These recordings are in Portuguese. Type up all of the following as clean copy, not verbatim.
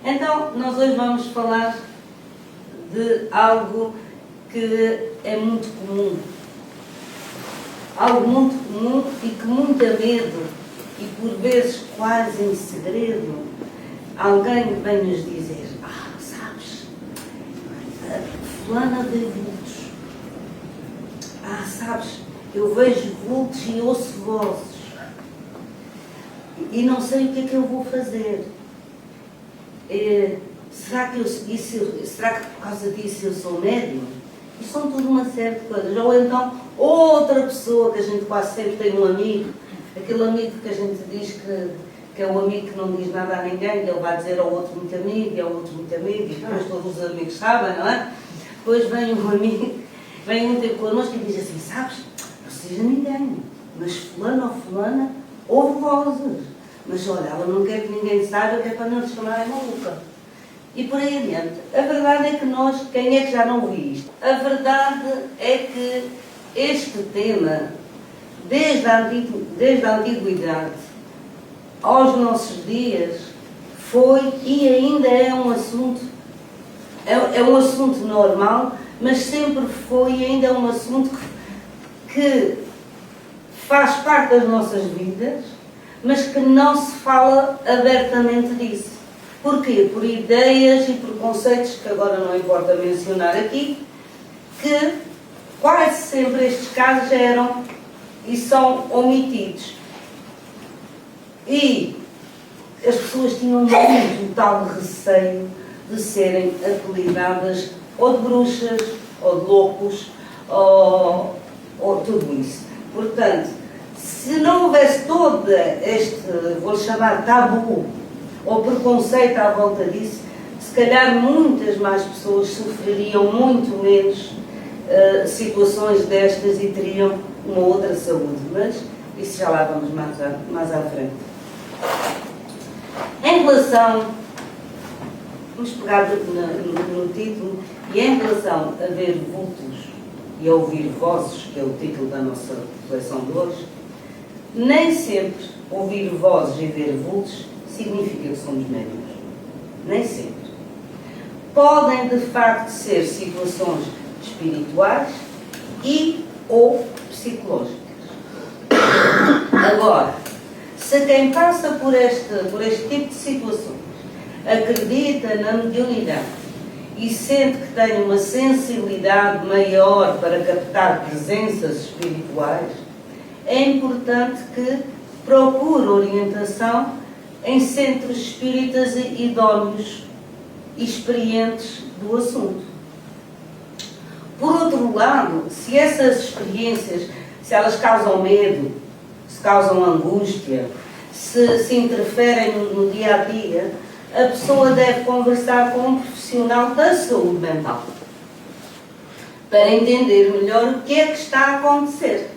Então, nós hoje vamos falar de algo que é muito comum. Algo muito comum e que muito a medo, e por vezes quase em segredo, alguém vem nos dizer: sabes, a fulana vê vultos. Sabes, eu vejo vultos e ouço vozes. E não sei o que é que eu vou fazer. Será que por causa disso eu sou médium? E são tudo uma série de coisas. Ou então, outra pessoa que a gente quase sempre tem um amigo, aquele amigo que a gente diz que é o amigo que não diz nada a ninguém, que ele vai dizer ao outro muito amigo, e ao outro muito amigo, e depois todos os amigos sabem, não é? Depois vem um amigo, vem um ter connosco e diz assim: sabes, não seja ninguém, mas fulano ou fulana ouve vozes. Mas olha, ela não quer que ninguém saiba, que é para não se chamarem maluca. E por aí adiante. A verdade é que nós, quem é que já não ouviu isto? A verdade é que este tema, desde a antiguidade aos nossos dias, foi e ainda é um assunto, é um assunto normal, mas sempre foi e ainda é um assunto que faz parte das nossas vidas, mas que não se fala abertamente disso. Porquê? Por ideias e preconceitos que agora não importa mencionar aqui, que quase sempre estes casos eram e são omitidos. E as pessoas tinham muito tal receio de serem apelidadas ou de bruxas, ou de loucos, ou tudo isso. Portanto, se não houvesse todo este, vou chamar tabu, ou preconceito à volta disso, se calhar muitas mais pessoas sofreriam muito menos situações destas e teriam uma outra saúde. Mas isso já lá vamos mais à frente. Em relação, vamos pegar no título, e em relação a ver vultos e a ouvir vozes, que é o título da nossa reflexão de hoje, nem sempre ouvir vozes e ver vultos significa que somos médiuns. Nem sempre. Podem, de facto, ser situações espirituais e ou psicológicas. Agora, se quem passa por este tipo de situações acredita na mediunidade e sente que tem uma sensibilidade maior para captar presenças espirituais, é importante que procure orientação em centros espíritas idóneos e experientes do assunto. Por outro lado, se essas experiências, se elas causam medo, se causam angústia, se interferem no dia a dia, a pessoa deve conversar com um profissional da saúde mental para entender melhor o que é que está a acontecer.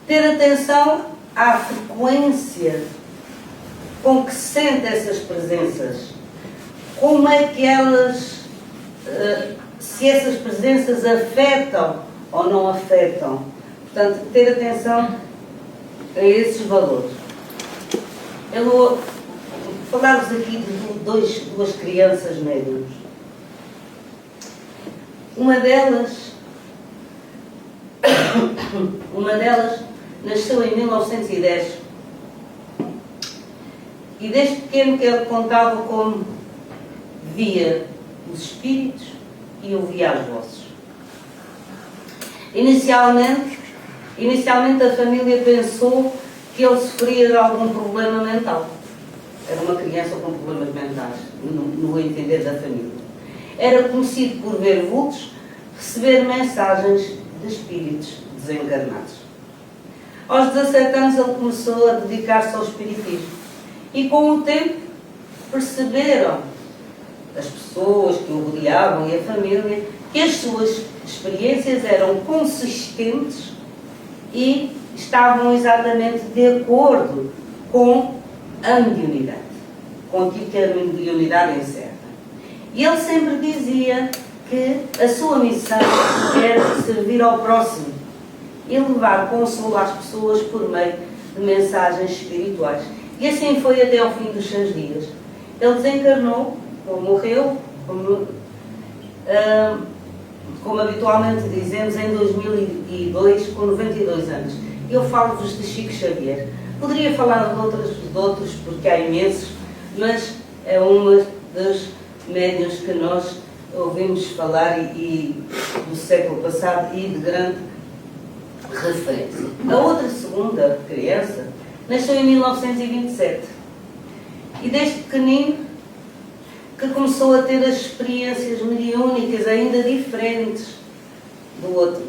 Ter atenção à frequência com que se sente essas presenças, como é que elas, se essas presenças afetam ou não afetam. Portanto, ter atenção a esses valores. Eu vou falar-vos aqui de duas crianças médiuns. Uma delas nasceu em 1910 e desde pequeno que ele contava como via os espíritos e ouvia as vozes. Inicialmente a família pensou que ele sofria de algum problema mental. Era uma criança com problemas mentais, no entender da família. Era conhecido por ver vultos, receber mensagens de espíritos desencarnados. Aos 17 anos ele começou a dedicar-se ao espiritismo. E com o tempo perceberam as pessoas que o rodeavam e a família que as suas experiências eram consistentes e estavam exatamente de acordo com a mediunidade, com aquilo que a mediunidade encerra. E ele sempre dizia que a sua missão era servir ao próximo e levar consolo às pessoas por meio de mensagens espirituais. E assim foi até ao fim dos seus dias. Ele desencarnou morreu, como habitualmente dizemos, em 2002, com 92 anos. Eu falo-vos de Chico Xavier. Poderia falar de outros, porque há imensos, mas é uma das médiuns que nós ouvimos falar e do século passado e de grande referência. A outra segunda criança nasceu em 1927 e desde pequenino que começou a ter as experiências mediúnicas ainda diferentes do outro,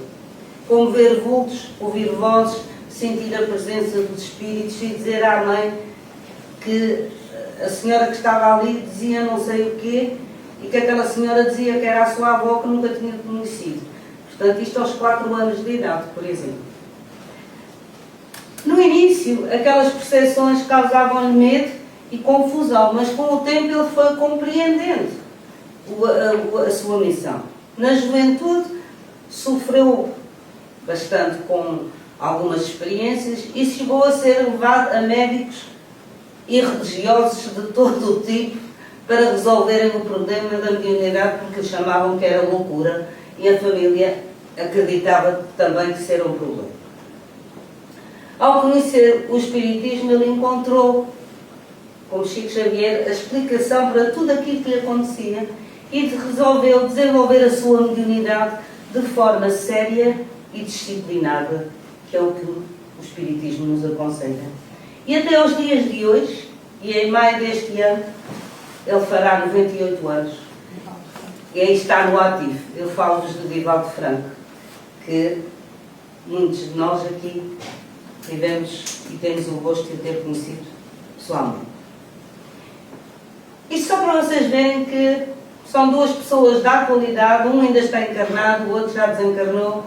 como ver vultos, ouvir vozes, sentir a presença dos espíritos e dizer à mãe que a senhora que estava ali dizia não sei o quê e que aquela senhora dizia que era a sua avó que nunca tinha conhecido. Portanto, isto aos 4 anos de idade, por exemplo. No início, aquelas percepções causavam-lhe medo e confusão, mas com o tempo ele foi compreendendo a sua missão. Na juventude, sofreu bastante com algumas experiências e chegou a ser levado a médicos e religiosos de todo o tipo para resolverem o problema da mediunidade, porque chamavam que era loucura e a família acreditava também que isso era um problema. Ao conhecer o Espiritismo, ele encontrou, como Chico Xavier, a explicação para tudo aquilo que lhe acontecia e resolveu desenvolver a sua mediunidade de forma séria e disciplinada, que é o que o Espiritismo nos aconselha. E até aos dias de hoje, e em maio deste ano, ele fará 98 anos. E aí está no ativo. Eu falo-vos do Divaldo Franco, que muitos de nós aqui tivemos e temos o gosto de ter conhecido pessoalmente. Isto só para vocês verem que são duas pessoas da atualidade, um ainda está encarnado, o outro já desencarnou,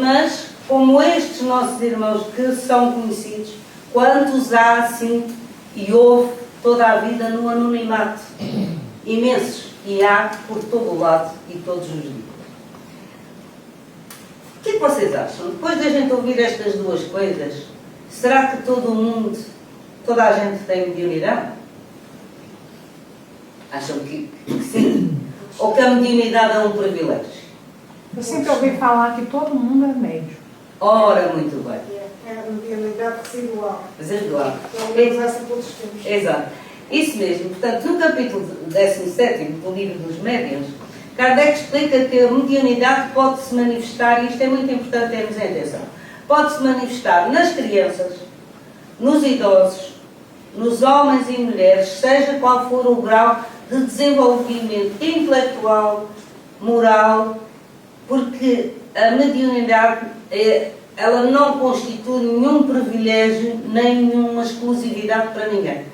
mas como estes nossos irmãos que são conhecidos, quantos há assim e houve toda a vida no anonimato? Imensos, e há por todo o lado e todos os dias. O que é que vocês acham? Depois de a gente ouvir estas duas coisas, será que todo o mundo, toda a gente tem mediunidade? Acham que sim? Ou que a mediunidade é um privilégio? Eu sempre ouvi falar que todo mundo é médium. Ora, muito bem. É a mediunidade residual. Residual. Pelo menos essa que todos temos. Exato. Isso mesmo. Portanto, no capítulo 17 do livro dos médiuns, Kardec explica que a mediunidade pode-se manifestar, e isto é muito importante termos em atenção, pode-se manifestar nas crianças, nos idosos, nos homens e mulheres, seja qual for o grau de desenvolvimento intelectual, moral, porque a mediunidade ela não constitui nenhum privilégio, nem nenhuma exclusividade para ninguém.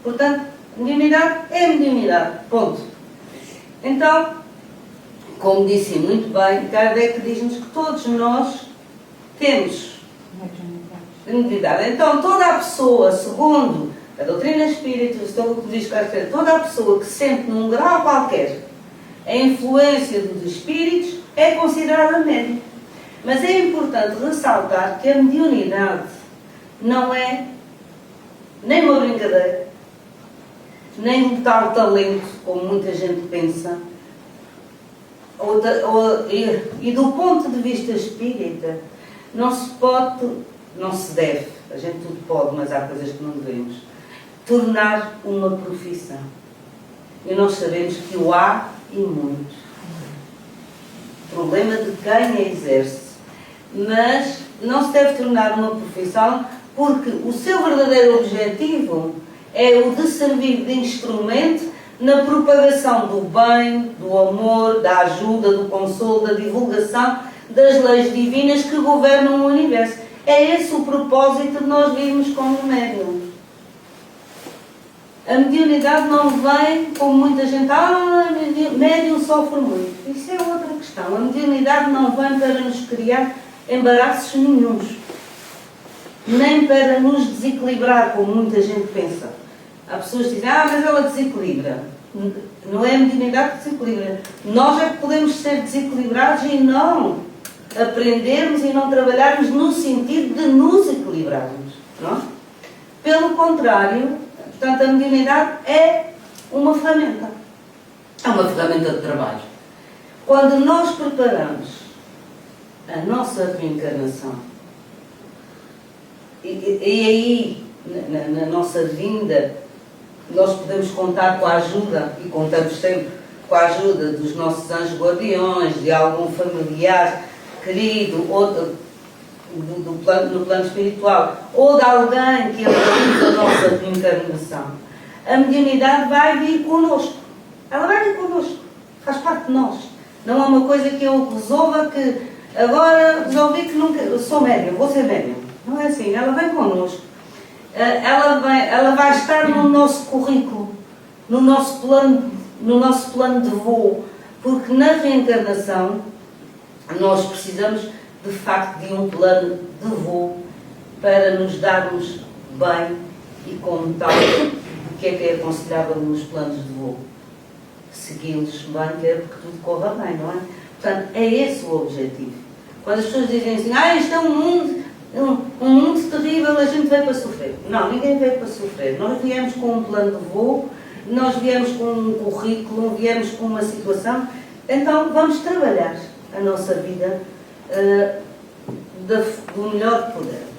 Portanto, mediunidade é mediunidade, ponto. Então, como disse muito bem, Kardec diz-nos que todos nós temos mediunidade. Então, toda a pessoa, segundo a doutrina espírita, segundo o que diz Kardec, toda a pessoa que sente num grau qualquer a influência dos espíritos é considerada médium. Mas é importante ressaltar que a mediunidade não é nem uma brincadeira, nem um tal talento, como muita gente pensa, e do ponto de vista espírita, não se deve, a gente tudo pode, mas há coisas que não devemos, tornar uma profissão. E nós sabemos que o há e muito. O problema de quem a exerce. Mas não se deve tornar uma profissão porque o seu verdadeiro objetivo é o de servir de instrumento na propagação do bem, do amor, da ajuda, do consolo, da divulgação das leis divinas que governam o universo. É esse o propósito de nós virmos como médium. A mediunidade não vem como muita gente, médium sofre muito. Isso é outra questão. A mediunidade não vem para nos criar embaraços nenhuns, nem para nos desequilibrar, como muita gente pensa. Há pessoas que dizem, mas ela desequilibra. Não é a mediunidade que desequilibra. Nós é que podemos ser desequilibrados e não aprendermos e não trabalharmos no sentido de nos equilibrarmos. Não? Pelo contrário, portanto, a mediunidade é uma ferramenta. É uma ferramenta de trabalho. Quando nós preparamos a nossa reencarnação, e aí, na nossa vinda, nós podemos contar com a ajuda, e contamos sempre com a ajuda dos nossos anjos guardiões, de algum familiar querido, ou no plano espiritual, ou de alguém que realiza a nossa reencarnação. A mediunidade vai vir connosco. Ela vai vir connosco. Faz parte de nós. Não é uma coisa que eu resolva que agora resolvi que nunca sou médium, vou ser médium. Não é assim. Ela vem connosco. Ela vai estar no nosso currículo, no nosso plano de voo, porque na reencarnação nós precisamos de facto de um plano de voo para nos darmos bem e como tal, o que é aconselhável nos planos de voo? Segui-los bem, que é porque tudo corra bem, não é? Portanto, é esse o objetivo. Quando as pessoas dizem assim, isto é um mundo terrível, a gente veio para sofrer. Não, ninguém veio para sofrer. Nós viemos com um plano de voo, nós viemos com um currículo, viemos com uma situação, então vamos trabalhar a nossa vida do melhor que pudermos.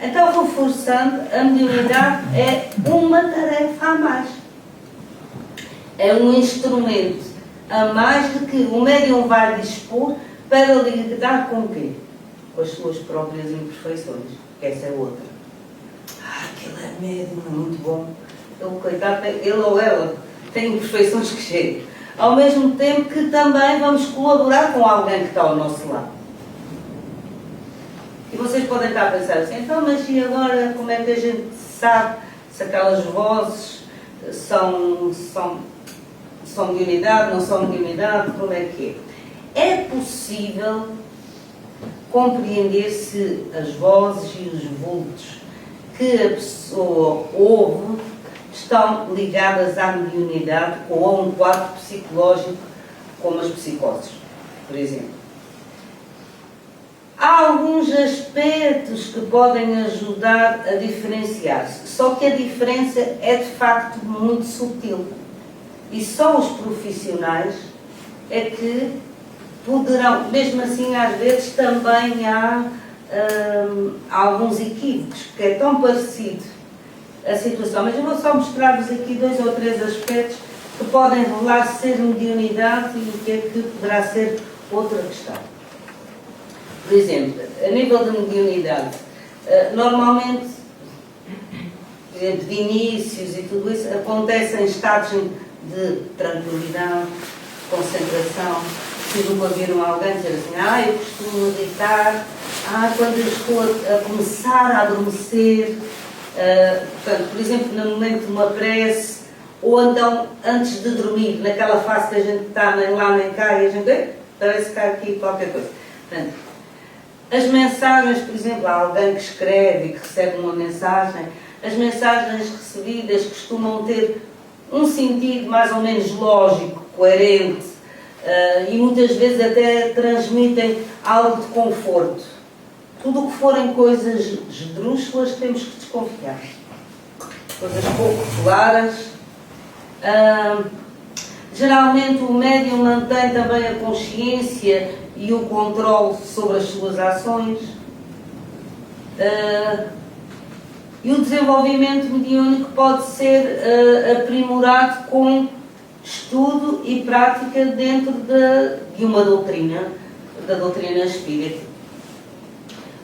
Então, reforçando, a mediunidade é uma tarefa a mais. É um instrumento a mais de que o médium vai dispor para lidar com o quê? Com as suas próprias imperfeições. Essa é outra. Aquele é médium, é muito bom. Ele, coitado, ele ou ela tem imperfeições que chegam. Ao mesmo tempo que também vamos colaborar com alguém que está ao nosso lado. E vocês podem estar a pensar assim, então, mas e agora como é que a gente sabe se aquelas vozes são mediunidade, não são mediunidade, como é que é? É possível compreender se as vozes e os vultos que a pessoa ouve estão ligadas à mediunidade ou a um quadro psicológico, como as psicoses, por exemplo. Há alguns aspectos que podem ajudar a diferenciar-se, só que a diferença é de facto muito sutil. E só os profissionais é que poderão, mesmo assim às vezes também há alguns equívocos, porque é tão parecido a situação, mas eu vou só mostrar-vos aqui 2 ou 3 aspectos que podem revelar ser mediunidade e o que é que poderá ser outra questão. Por exemplo, a nível de mediunidade, normalmente, por exemplo, de inícios e tudo isso, acontece em estados de tranquilidade, concentração. Vocês nunca viram alguém dizer assim, eu costumo meditar, quando eu estou a começar a adormecer, portanto, por exemplo, no momento de uma prece, ou então antes de dormir, naquela fase que a gente está nem lá nem cá e a gente parece que há aqui qualquer coisa. Portanto, as mensagens, por exemplo, há alguém que escreve e que recebe uma mensagem, as mensagens recebidas costumam ter um sentido mais ou menos lógico, coerente, e muitas vezes até transmitem algo de conforto. Tudo o que forem coisas esdrúxulas temos que desconfiar. Coisas pouco claras. Geralmente o médium mantém também a consciência e o controle sobre as suas ações. E o desenvolvimento mediúnico pode ser aprimorado com estudo e prática dentro de uma doutrina, da doutrina espírita.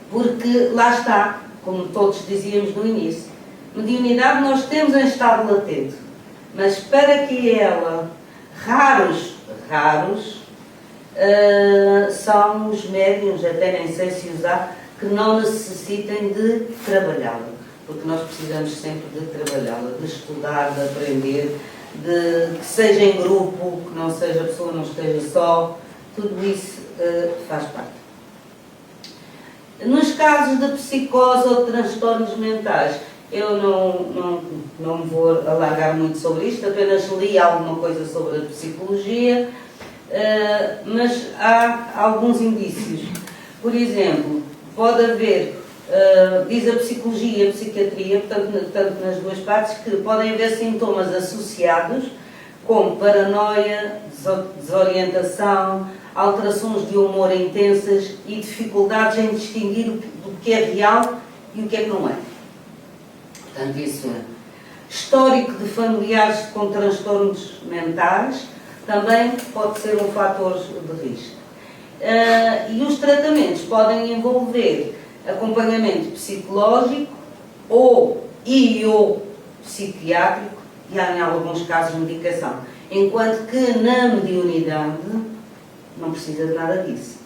Porque lá está, como todos dizíamos no início, mediunidade nós temos em estado latente, mas para que ela, raros, são os médiuns, até nem sei se usar, que não necessitem de trabalhá-la, porque nós precisamos sempre de trabalhá-la, de estudar, de aprender, que seja em grupo, que não seja a pessoa não esteja só, tudo isso faz parte. Nos casos de psicose ou de transtornos mentais, eu não me vou alargar muito sobre isto, apenas li alguma coisa sobre a psicologia, mas há alguns indícios. Por exemplo, pode haver diz a psicologia e a psiquiatria, portanto nas duas partes, que podem haver sintomas associados como paranoia, desorientação, alterações de humor intensas e dificuldades em distinguir o que é real e o que é que não é. Portanto, isso é. Histórico de familiares com transtornos mentais também pode ser um fator de risco. E os tratamentos podem envolver acompanhamento psicológico ou psiquiátrico e há em alguns casos medicação. Enquanto que na mediunidade não precisa de nada disso.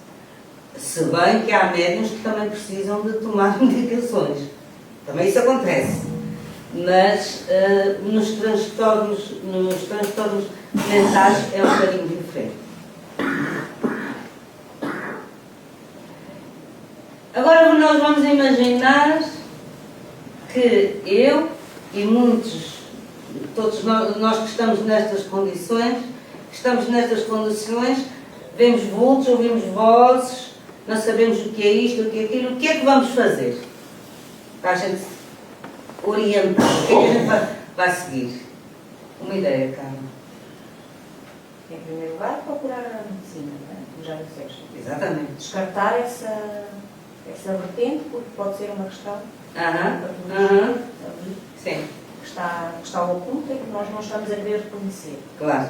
Se bem que há médiuns que também precisam de tomar medicações. Também isso acontece. Mas nos transtornos mentais é um bocadinho diferente. Agora nós vamos imaginar que eu e todos nós que estamos nestas condições, vemos vultos, ouvimos vozes, não sabemos o que é isto, o que é aquilo, o que é que vamos fazer? Para a gente orientar, o que é que a gente vai seguir? Uma ideia, Carla. Em primeiro lugar, procurar a medicina, não é? Como já disseste. Exatamente. Descartar essa vertente, porque pode ser uma questão Sim. que está oculta e que nós não estamos a querer reconhecer. Claro.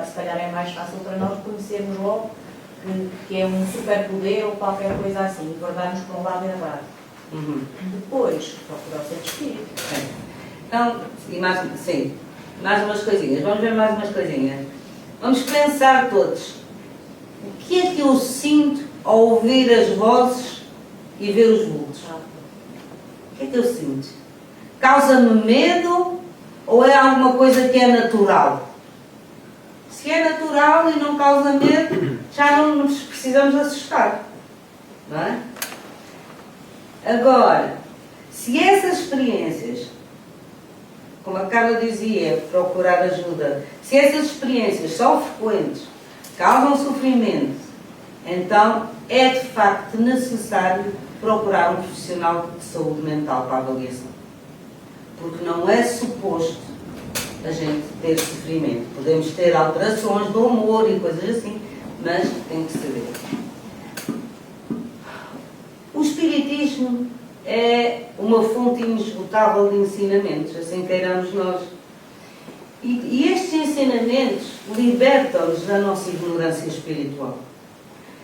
Se calhar é mais fácil para nós reconhecermos logo que é um superpoder ou qualquer coisa assim, e guardarmos para um lado errado. Depois, procurar o centro espírita. Então, mais umas coisinhas. Vamos ver mais umas coisinhas. Vamos pensar todos. O que é que eu sinto ao ouvir as vozes e ver os vultos? O que é que eu sinto? Causa-me medo ou é alguma coisa que é natural? Se é natural e não causa medo, já não nos precisamos assustar. Não é? Agora, se essas experiências, como a Carla dizia, procurar ajuda, se essas experiências são frequentes, causam sofrimento, então é de facto necessário procurar um profissional de saúde mental para a avaliação. Porque não é suposto a gente ter sofrimento. Podemos ter alterações do humor e coisas assim, mas tem que saber. O Espiritismo é uma fonte inesgotável de ensinamentos, assim queiramos nós. E estes ensinamentos libertam-nos da nossa ignorância espiritual.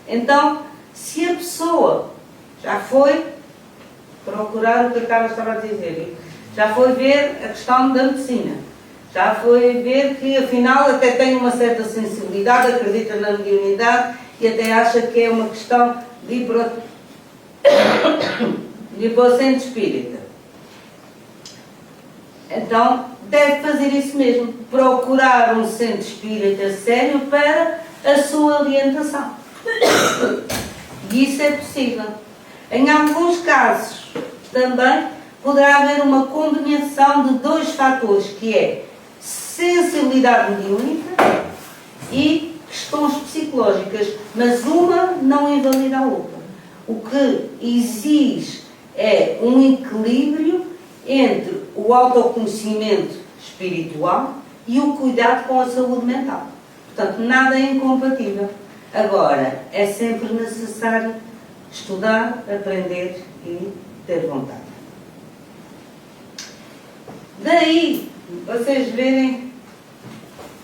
Então, se a pessoa já foi procurar o que a Carla estava a dizer, já foi ver a questão da medicina, já foi ver que afinal até tem uma certa sensibilidade, acredita na mediunidade e até acha que é uma questão de ir para o centro espírita. Então, deve fazer isso mesmo, procurar um centro espírita sério para a sua orientação. E isso é possível. Em alguns casos, também, poderá haver uma combinação de dois fatores, que é sensibilidade mediúnica e questões psicológicas, mas uma não invalida a outra. O que exige é um equilíbrio entre o autoconhecimento espiritual e o cuidado com a saúde mental. Portanto, nada é incompatível. Agora, é sempre necessário estudar, aprender e ter vontade. Daí, vocês verem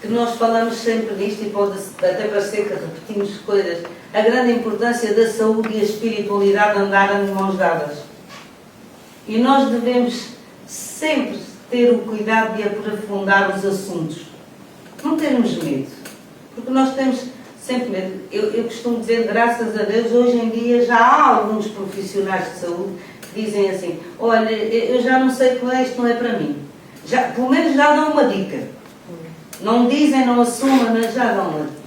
que nós falamos sempre disto e pode até parecer que repetimos coisas. A grande importância da saúde e a espiritualidade andarem de mãos dadas. E nós devemos sempre ter o cuidado de aprofundar os assuntos. Não termos medo. Porque nós temos sempre medo. Eu costumo dizer, graças a Deus, hoje em dia já há alguns profissionais de saúde que dizem assim, olha, eu já não sei qual é, isto não é para mim. Já, pelo menos já dão uma dica. Não dizem, não assumam, mas já dão uma dica.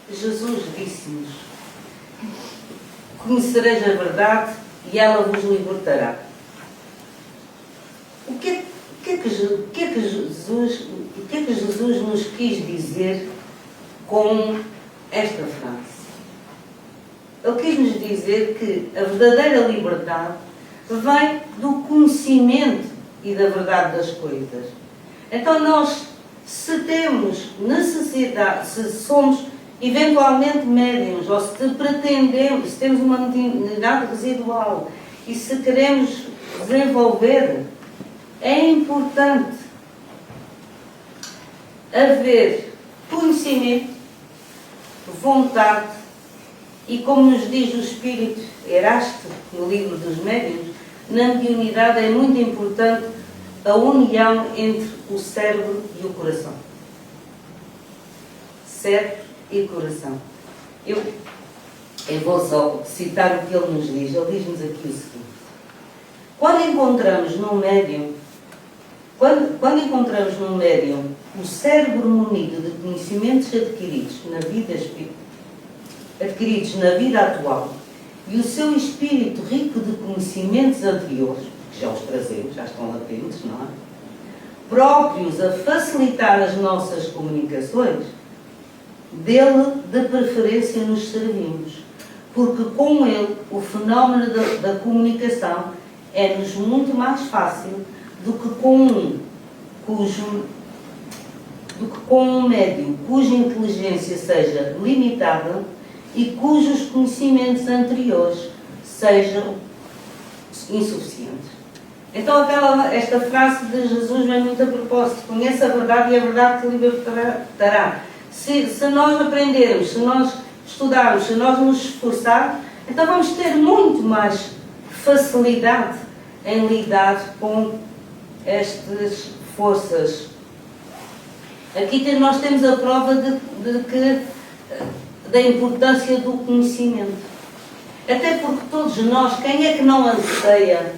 Jesus disse-nos, conhecereis a verdade e ela vos libertará. O que é que Jesus nos quis dizer com esta frase? Ele quis-nos dizer que a verdadeira liberdade vem do conhecimento e da verdade das coisas. Então nós, se temos necessidade, se somos eventualmente médiums, ou se pretendemos, se temos uma mediunidade residual e se queremos desenvolver, é importante haver conhecimento, vontade e, como nos diz o Espírito Erasto, no livro dos médiuns, na mediunidade é muito importante a união entre o cérebro e o coração. Cérebro e coração. Eu vou só citar o que ele nos diz. Ele diz-nos aqui o seguinte: quando encontramos num médium o cérebro munido de conhecimentos adquiridos na vida atual e o seu espírito rico de conhecimentos anteriores, que já os trazemos, já estão latentes, não é? Próprios a facilitar as nossas comunicações, dele de preferência nos servimos, porque com ele o fenómeno da comunicação é-nos muito mais fácil do que com um médium cuja inteligência seja limitada e cujos conhecimentos anteriores sejam insuficientes. Então esta frase de Jesus vem muito a propósito: conhece a verdade e a verdade te libertará. Se nós aprendermos, se nós estudarmos, se nós nos esforçarmos, então vamos ter muito mais facilidade em lidar com estas forças. Aqui nós temos a prova da importância do conhecimento. Até porque todos nós, quem é que não anseia,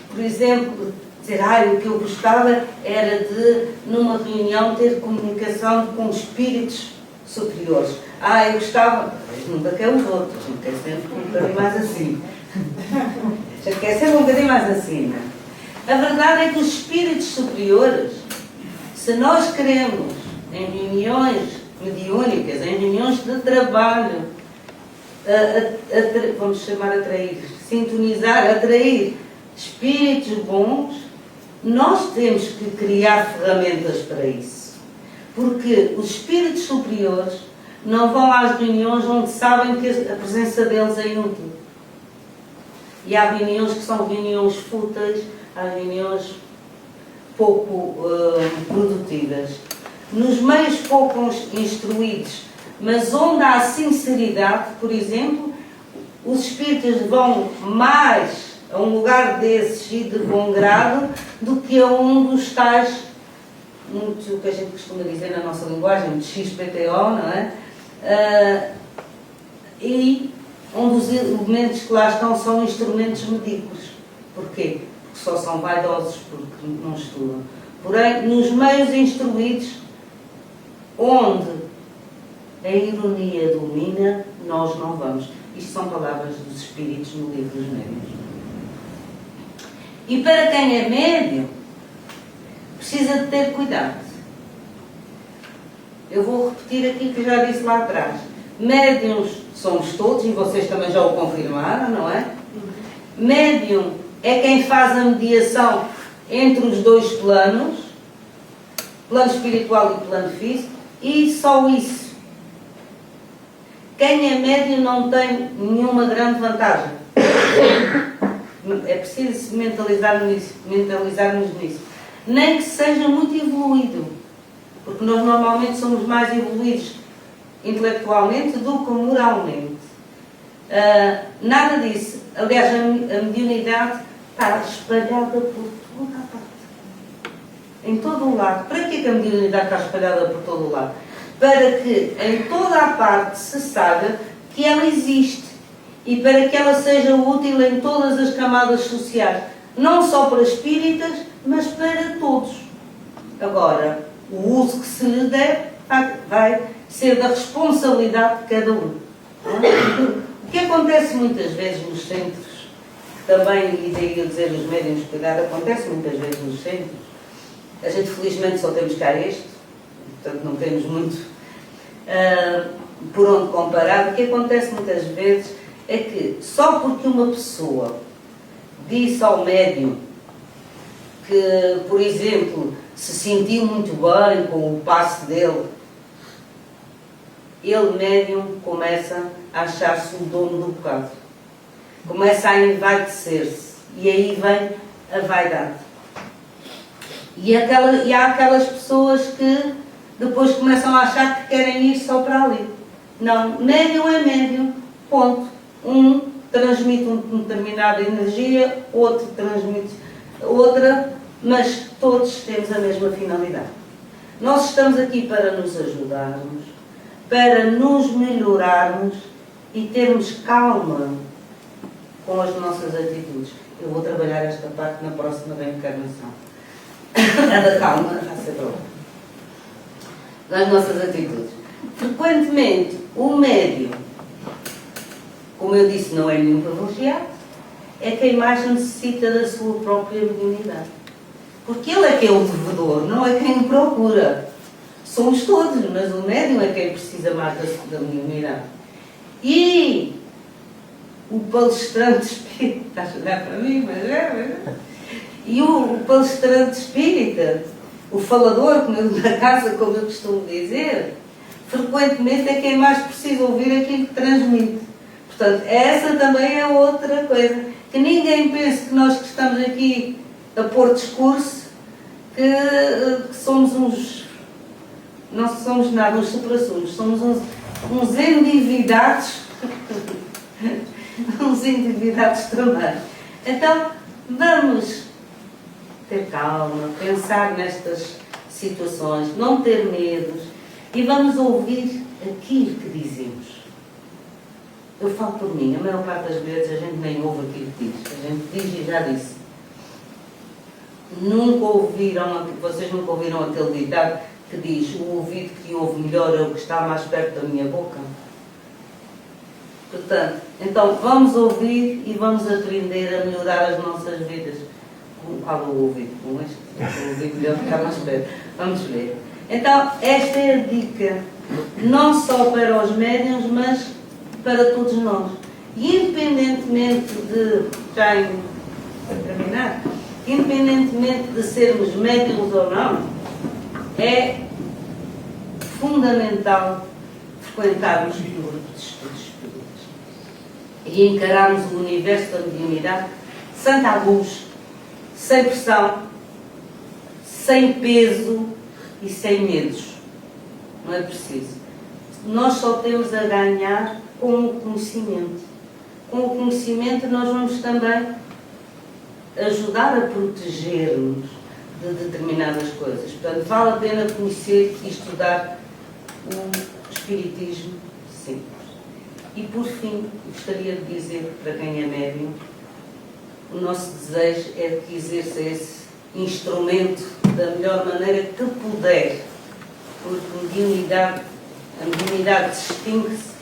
por exemplo, dizer, o que eu gostava era de, numa reunião, ter comunicação com espíritos superiores. Eu gostava, mas nunca quer os outros, não quer sempre um bocadinho mais assim. Já quer sempre um bocadinho mais assim, não é? A verdade é que os espíritos superiores, se nós queremos, em reuniões mediúnicas, em reuniões de trabalho, vamos chamar atrair, sintonizar, atrair espíritos bons, nós temos que criar ferramentas para isso. Porque os espíritos superiores não vão às reuniões onde sabem que a presença deles é inútil. E há reuniões que são reuniões fúteis, há reuniões pouco produtivas. Nos meios pouco instruídos, mas onde há sinceridade, por exemplo, os espíritos vão mais a um lugar desses e de bom grado do que a um dos tais, muito o que a gente costuma dizer na nossa linguagem, de XPTO, não é? E onde os elementos que lá estão são instrumentos medíocres. Porquê? Porque só são vaidosos, porque não estudam. Porém, nos meios instruídos, onde a ironia domina, nós não vamos. Isto são palavras dos espíritos no livro dos médiuns. E para quem é médium, precisa de ter cuidado. Eu vou repetir aqui que já disse lá atrás. Médiuns somos todos, e vocês também já o confirmaram, não é? Médium é quem faz a mediação entre os dois planos, plano espiritual e plano físico, e só isso. Quem é médium não tem nenhuma grande vantagem. É preciso mentalizarmos nisso. Nem que seja muito evoluído, porque nós normalmente somos mais evoluídos intelectualmente do que moralmente. Nada disso. Aliás, a mediunidade está espalhada por toda a parte. Em todo o lado. Para que a mediunidade está espalhada por todo o lado? Para que em toda a parte se saiba que ela existe e para que ela seja útil em todas as camadas sociais. Não só para espíritas, mas para todos. Agora, o uso que se lhe der vai ser da responsabilidade de cada um. O que acontece muitas vezes nos centros, também, e daí eu dizer os médiuns cuidado, acontece muitas vezes nos centros. A gente felizmente só temos cá este, portanto não temos muito. por onde comparar, o que acontece muitas vezes é que só porque uma pessoa disse ao médium que, por exemplo, se sentiu muito bem com o passe dele, ele, médium, começa a achar-se o dono do bocado. Começa a envaidecer-se. E aí vem a vaidade. E há aquelas pessoas que depois começam a achar que querem ir só para ali. Não, médium é médium, ponto. Um transmite uma determinada energia, outro transmite outra, mas todos temos a mesma finalidade. Nós estamos aqui para nos ajudarmos, para nos melhorarmos e termos calma com as nossas atitudes. Eu vou trabalhar esta parte na próxima reencarnação. A da calma, vai ser pronto. Das nossas atitudes. Frequentemente, o médium, como eu disse, não é nenhum privilegiado, é quem mais necessita da sua própria mediunidade. Porque ele é que é o devedor, não é quem o procura. Somos todos, mas o médium é quem precisa mais da mediunidade. E o palestrante espírita, estás a olhar para mim, mas é. E o palestrante espírita, o falador na casa, como eu costumo dizer, frequentemente é quem mais precisa ouvir aquilo que transmite. Portanto, essa também é outra coisa. Que ninguém pense que nós que estamos aqui a pôr discurso, que somos uns... Não somos nada, uns supra-sumos, somos uns endividados, uns endividados também. Então, vamos ter calma, pensar nestas situações, não ter medos e vamos ouvir aquilo que dizemos. Eu falo por mim, a maior parte das vezes a gente nem ouve aquilo que diz, a gente diz e já disse. Vocês nunca ouviram aquele ditado que diz: o ouvido que ouve melhor é o que está mais perto da minha boca? Portanto, então vamos ouvir e vamos aprender a melhorar as nossas vidas. Qual o ouvido? Com este? O ouvido melhor que está mais perto. Vamos ver. Então, esta é a dica, não só para os médiuns, mas para todos nós. E independentemente de, para terminar, independentemente de sermos médiuns ou não, é fundamental frequentarmos o grupo de estudos espíritas e encararmos o universo da mediunidade sem tabus, sem pressão, sem peso e sem medos. Não é preciso. Nós só temos a ganhar com o conhecimento. Com o conhecimento nós vamos também ajudar a proteger-nos de determinadas coisas. Portanto, vale a pena conhecer e estudar o Espiritismo simples. E, por fim, gostaria de dizer para quem é médium, o nosso desejo é que exerça esse instrumento da melhor maneira que puder, porque a mediunidade distingue-se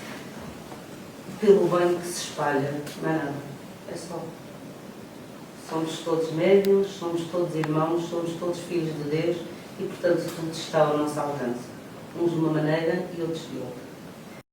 pelo bem que se espalha, não é nada, é só. Somos todos médiuns, somos todos irmãos, somos todos filhos de Deus e, portanto, tudo está ao nosso alcance. Uns de uma maneira e outros de outra.